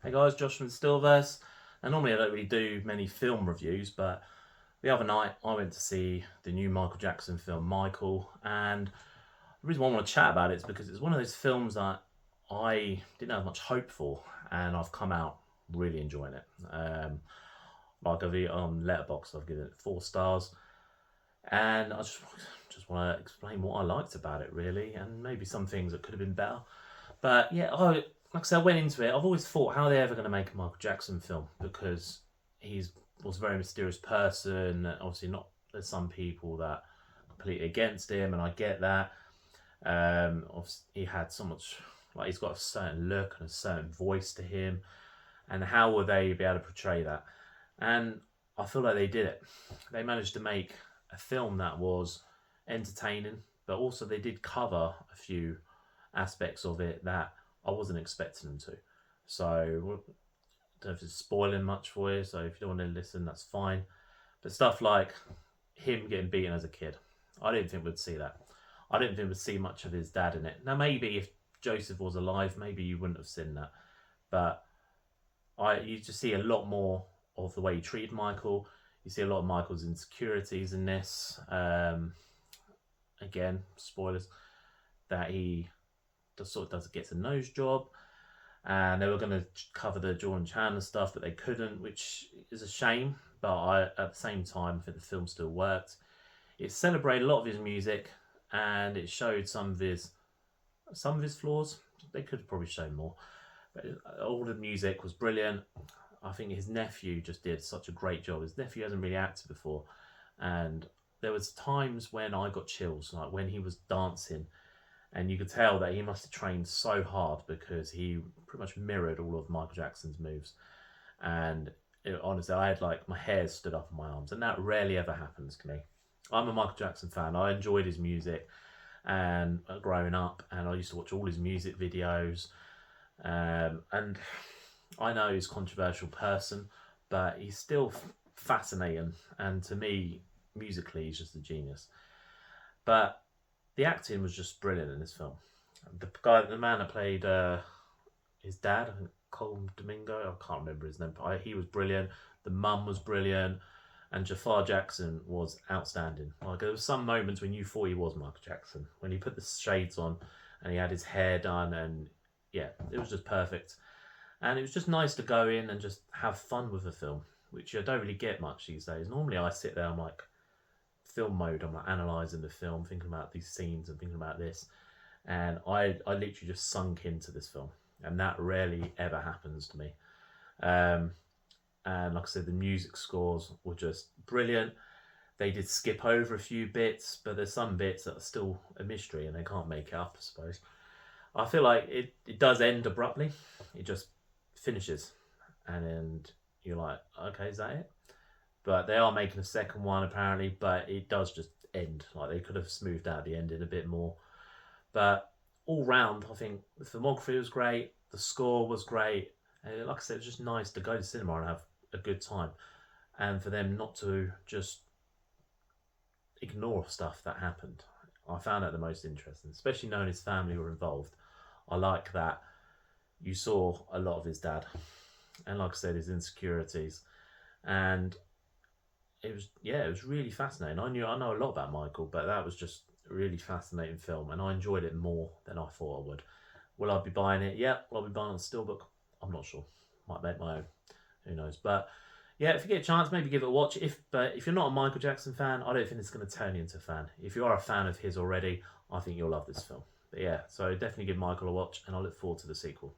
Hey guys, Josh from Stillverse. And normally I don't really do many film reviews, but the other night I went to see the new Michael Jackson film, Michael. And the reason why I want to chat about it is because it's one of those films that I didn't have much hope for, and I've come out really enjoying it. Like I've on Letterboxd, I've given it 4 stars, and I just want to explain what I liked about it, really, and maybe some things that could have been better. But yeah, like I said, I went into it. I've always thought, how are they ever going to make a Michael Jackson film? Because he's was a very mysterious person. Obviously, not there's some people that are completely against him, and I get that. Obviously, he had so much, like he's got a certain look and a certain voice to him, and how will they be able to portray that? And I feel like they did it. They managed to make a film that was entertaining, but also they did cover a few aspects of it that I wasn't expecting them to. So, I don't know if it's spoiling much for you, so if you don't want to listen, that's fine. But stuff like him getting beaten as a kid, I didn't think we'd see that. I didn't think we'd see much of his dad in it. Now, maybe if Joseph was alive, maybe you wouldn't have seen that. But you just see a lot more of the way he treated Michael. You see a lot of Michael's insecurities in this. Again, spoilers, that he just sort of does gets a nose job, and they were going to cover the Jordan Chandler stuff, but they couldn't, which is a shame. But at the same time, I think the film still worked. It celebrated a lot of his music, and it showed some of his flaws. They could have probably shown more, but all the music was brilliant. I think his nephew just did such a great job. His nephew hasn't really acted before, and there was times when I got chills, like when he was dancing, and you could tell that he must have trained so hard because he pretty much mirrored all of Michael Jackson's moves. And honestly, I had like my hair stood up on my arms, and that rarely ever happens to me. I'm a Michael Jackson fan. I enjoyed his music and growing up, and I used to watch all his music videos. And I know he's a controversial person, but he's still fascinating. And to me, musically, he's just a genius. But the acting was just brilliant in this film. The man that played his dad, I think Colm Domingo, I can't remember his name, but he was brilliant. The mum was brilliant, and Jafar Jackson was outstanding. Like there was some moments when you thought he was Michael Jackson when he put the shades on and he had his hair done, and yeah, it was just perfect. And it was just nice to go in and just have fun with the film, which I don't really get much these days. Normally, I sit there, I'm like film mode. I'm like analysing the film, thinking about these scenes and thinking about this. And I literally just sunk into this film. And that rarely ever happens to me. Um, and like I said, the music scores were just brilliant. They did skip over a few bits, but there's some bits that are still a mystery and they can't make it up, I suppose. I feel like it does end abruptly. It just finishes. And then you're like, okay, is that it? But they are making a second one apparently, but it does just end. Like they could have smoothed out the ending a bit more. But all round, I think the filmography was great, the score was great, and like I said, it was just nice to go to cinema and have a good time, and for them not to just ignore stuff that happened. I found that the most interesting, especially knowing his family were involved. I like that you saw a lot of his dad, and like I said, his insecurities, and it was really fascinating. I know a lot about Michael, but that was just a really fascinating film, and I enjoyed it more than I thought I would. Will I be buying it? Yeah. Will I be buying it on Steelbook? I'm not sure. Might make my own. Who knows? But yeah, if you get a chance, maybe give it a watch. If you're not a Michael Jackson fan, I don't think it's going to turn you into a fan. If you are a fan of his already, I think you'll love this film. But yeah, so definitely give Michael a watch, and I look forward to the sequel.